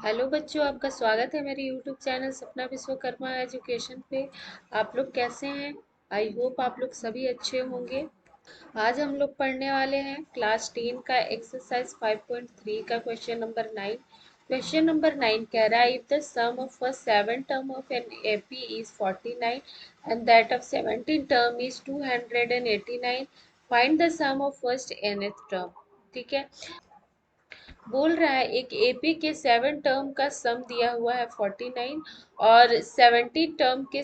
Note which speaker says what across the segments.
Speaker 1: Hello बच्चों, आपका स्वागत है मेरे यूट्यूब चैनल सपना विश्वकर्मा एजुकेशन पे। आप लोग कैसे हैं? आई होप आप लोग सभी अच्छे होंगे। आज हम लोग पढ़ने वाले हैं क्लास 10 का एक्सरसाइज 5.3 का क्वेश्चन नंबर 9। क्वेश्चन नंबर 9 कह रहा है, if the sum of first 7 term of an AP is 49 and that of 17 term is 289, find the sum of first nth term. ठीक है, बोल रहा है एक एपी के 7 टर्म का सम दिया हुआ है 49 और 17 टर्म के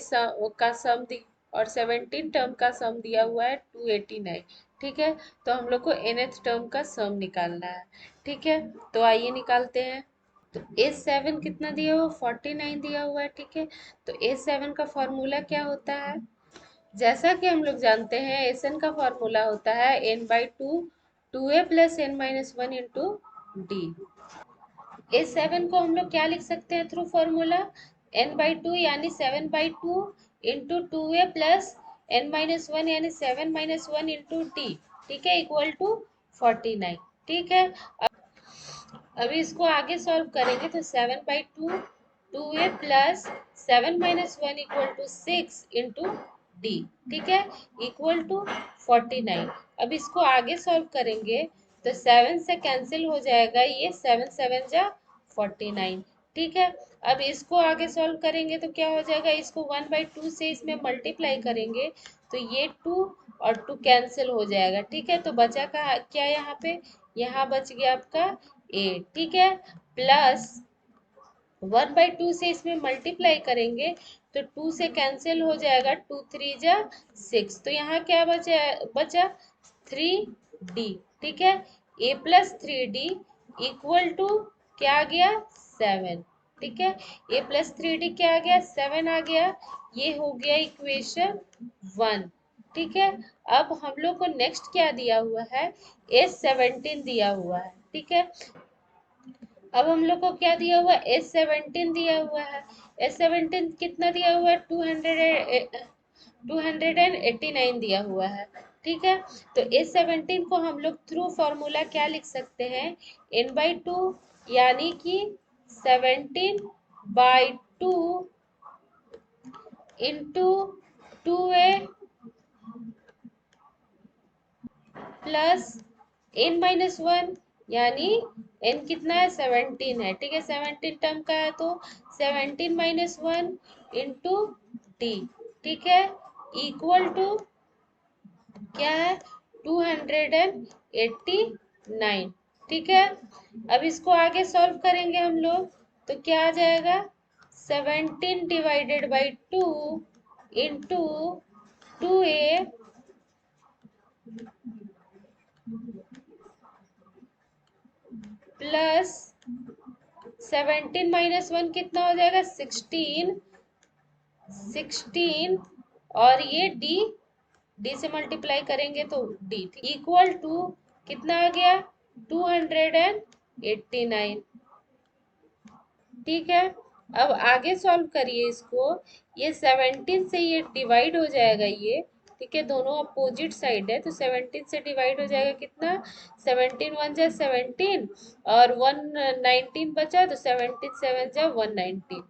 Speaker 1: और 17 टर्म का सम दिया हुआ है 289। ठीक है, तो हम लोग को nth टर्म का सम निकालना है। ठीक है, तो आइए निकालते हैं। तो A7 कितना दिया हुआ? 49 दिया हुआ है। ठीक है, तो A7 का फॉर्मूला क्या होता है? जैसा कि हम लोग जानते हैं, एसएन का फॉर्मूला होता है n/2 2a plus n-1 into D. A7 को हम लोग क्या लिख सकते हैं थ्रू फॉर्मूला? n/2 यानी 7/2 इंटू 2a प्लस n-1 यानी 7-1 इंटू डी। ठीक है, इक्वल टू 49। ठीक है, अभी इसको आगे सॉल्व करेंगे तो 7/2 2a plus 7-1 equal to 6 into D. ठीक है, इक्वल टू 49। अब इसको आगे सॉल्व करेंगे तो 7 से कैंसिल हो जाएगा, ये 7 7 जा 49। ठीक है, अब इसको आगे सॉल्व करेंगे तो क्या हो जाएगा, इसको 1/2 से इसमें मल्टीप्लाई करेंगे तो ये 2 और 2 कैंसिल हो जाएगा। ठीक है, तो बचा का क्या यहाँ पे? यहाँ बच गया आपका ए। ठीक है, प्लस 1/2 से इसमें मल्टीप्लाई करेंगे तो 2 से कैंसिल हो जाएगा, 2 3 जा 6, तो यहाँ क्या बचा 3d। ठीक है, a plus 3d equal to क्या आ गया 7। ठीक है, a प्लस 3d क्या आ गया 7 आ गया। ये हो गया इक्वेशन 1। ठीक है, अब हम लोग को नेक्स्ट क्या दिया हुआ है? A17 दिया हुआ है। ठीक है, अब हम लोग को क्या दिया हुआ है? S17 दिया हुआ है। S17 कितना दिया हुआ है? 289 दिया हुआ है। ठीक है, तो S17 को हम लोग थ्रू फॉर्मूला क्या लिख सकते हैं? n/2 यानी कि 17/2 इंटू 2a प्लस n-1 यानी n कितना है 17 है। ठीक है, 17 टर्म का है तो 17-1 इंटू डी। ठीक है, इक्वल टू क्या है 289। ठीक है, अब इसको आगे सॉल्व करेंगे हम लोग तो क्या आ जाएगा 17/2 इंटू 2a प्लस 17-1 कितना हो जाएगा 16। 16 और ये डी से मल्टीप्लाई करेंगे तो डी इक्वल टू कितना आ गया 289। ठीक है, अब आगे सॉल्व करिए इसको। ये 17 से ये डिवाइड हो जाएगा ये। ठीक है, दोनों अपोजिट साइड है तो 17 से डिवाइड हो जाएगा कितना 17 1 जा 17 और 119 बचा तो 17 7 जा 119।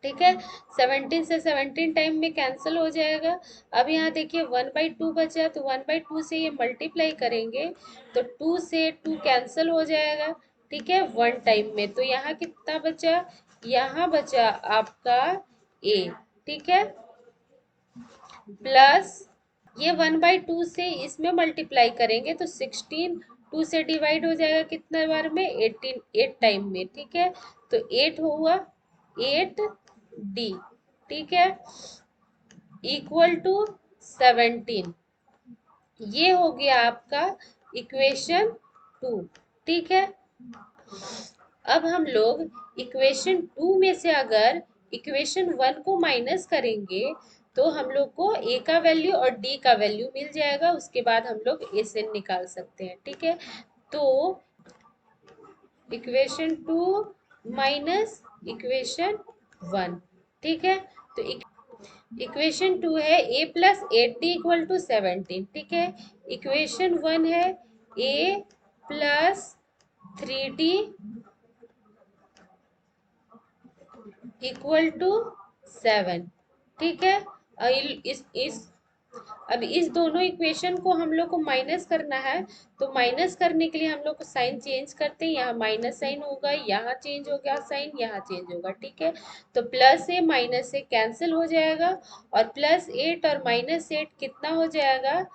Speaker 1: ठीक है, 17 से 17 टाइम में कैंसिल हो जाएगा। अब यहाँ देखिए 1/2 बचा तो 1/2 से ये मल्टीप्लाई करेंगे तो 2 से 2 कैंसिल हो जाएगा। ठीक है, 1 टाइम में तो यहाँ कितना बचा? यहाँ बचा आपका ए। ठीक है, प्लस ये 1/2 से इसमें मल्टीप्लाई करेंगे तो 16 2 से डिवाइड हो जाएगा कितना बार में 18 8 टाइम में। ठीक है, तो 8 हुआ 8d। ठीक है, इक्वल टू 17। ये हो गया आपका इक्वेशन 2। ठीक है, अब हम लोग इक्वेशन 2 में से अगर इक्वेशन 1 को माइनस करेंगे तो हम लोग को ए का वैल्यू और डी का वैल्यू मिल जाएगा। उसके बाद हम लोग एस एन निकाल सकते हैं। ठीक है, तो इक्वेशन 2 माइनस इक्वेशन 1। ठीक है, तो इक्वेशन 2 है a plus 8d equal to 17। ठीक है, इक्वेशन 1 है a plus 3d equal to 7। ठीक है। अब इस दोनों इक्वेशन को हम लोग को माइनस करना है, तो माइनस करने के लिए हम लोग को साइन चेंज करते हैं। यहाँ माइनस साइन होगा, यहाँ चेंज हो गया साइन, यहाँ चेंज होगा। ठीक है। तो प्लस ए माइनस ए कैंसिल हो जाएगा, और +8 और -8 कितना हो जाएगा,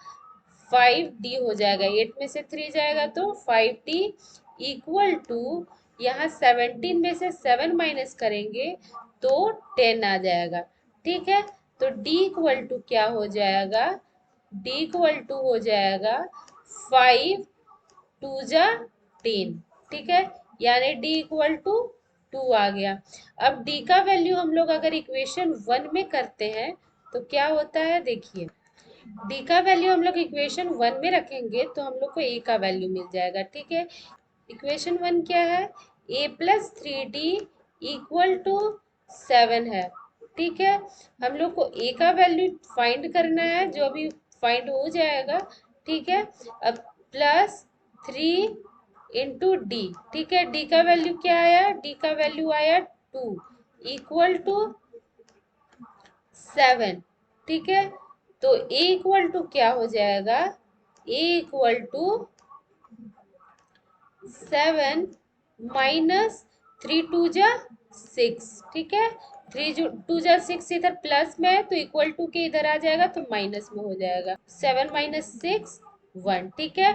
Speaker 1: 5d हो जाएगा। 8 में से 3 जाएगा तो 5d इक्वल टू, यहाँ 17 में से 7 माइनस करेंगे तो 10 आ जाएगा। ठीक है। तो d इक्वल टू क्या हो जाएगा, d इक्वल टू हो जाएगा 5 2 जा 10। ठीक है। यानी d इक्वल टू 2 आ गया। अब d का वैल्यू हम लोग अगर इक्वेशन 1 में करते हैं तो क्या होता है, देखिए। d का वैल्यू हम लोग इक्वेशन 1 में रखेंगे तो हम लोग को a का वैल्यू मिल जाएगा। ठीक है। इक्वेशन 1 क्या है, a+3d इक्वल टू 7 है। ठीक है। हम लोग को a का वैल्यू फाइंड करना है, जो अभी फाइंड हो जाएगा। ठीक है। अब +3 × d। ठीक है। d का वैल्यू क्या आया, d का वैल्यू आया 2 इक्वल टू 7। ठीक है। तो a इक्वल टू क्या हो जाएगा, a इक्वल टू 7 -3 2 जा 6। ठीक है। 3 2 जा 6 इधर प्लस में है तो इक्वल टू के इधर आ जाएगा तो माइनस में हो जाएगा। 7 - 6 1। ठीक है।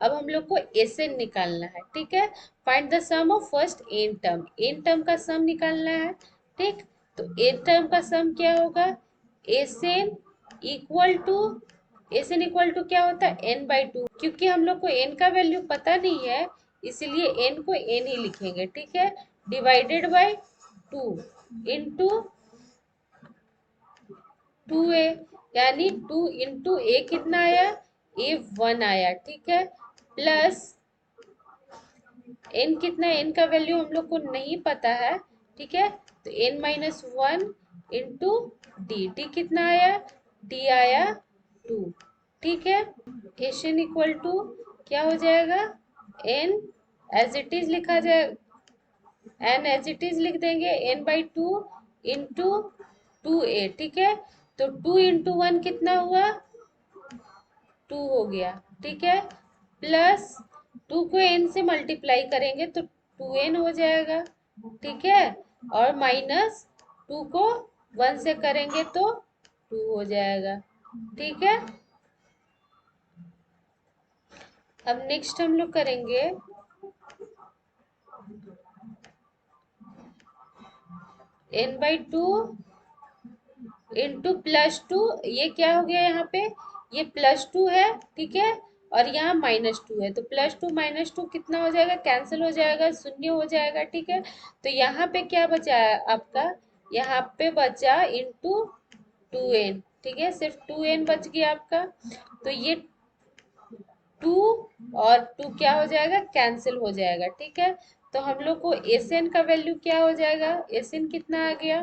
Speaker 1: अब हम लोग को एसएन निकालना है। ठीक है। Find the sum of first n term. N term का सम निकालना है। ठीक। तो एन टर्म का सम क्या होगा, SN equal to, SN equal to क्या होता है, n/2। क्योंकि हम लोग को n का वैल्यू पता नहीं है, इसलिए n को n ही लिखेंगे। ठीक है। डिवाइडेड बाय 2 इंटू 2a, यानी 2 इंटू a कितना आया, a 1 आया। ठीक है। प्लस n कितना, n का वैल्यू हम लोग को नहीं पता है। ठीक है। तो n-1 इंटू d कितना आया, d आया 2। ठीक है। एन इक्वल टू क्या हो जाएगा, n एज इट इज लिखा जाए, n एज इट इज लिख देंगे, n/2 इंटू 2a। ठीक है। तो 2 × 1 कितना हुआ, 2 हो गया। ठीक है। प्लस 2 को n से मल्टीप्लाई करेंगे तो 2n हो जाएगा। ठीक है। और माइनस 2 को 1 से करेंगे तो 2 हो जाएगा। ठीक है। अब नेक्स्ट हम लोग करेंगे n/2 इंटू +2। ये क्या हो गया यहाँ पे, ये +2 है। ठीक है। और यहाँ -2 है, तो +2 -2 कितना हो जाएगा, कैंसिल हो जाएगा, शून्य हो जाएगा। ठीक है। तो यहाँ पे क्या बचा है आपका, यहाँ पे बचा इंटू 2n। ठीक है। सिर्फ 2n बच गया आपका। तो ये 2 और 2 क्या हो जाएगा, कैंसिल हो जाएगा। ठीक है। तो हम लोग को एसएन का वैल्यू क्या हो जाएगा, एसएन कितना आ गया,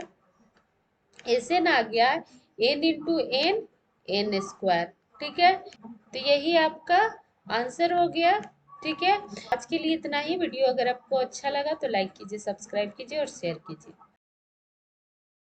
Speaker 1: एसएन आ गया n × n² ठीक है। तो यही आपका आंसर हो गया। ठीक है। आज के लिए इतना ही। वीडियो अगर आपको अच्छा लगा तो लाइक कीजिए, सब्सक्राइब कीजिए और शेयर कीजिए।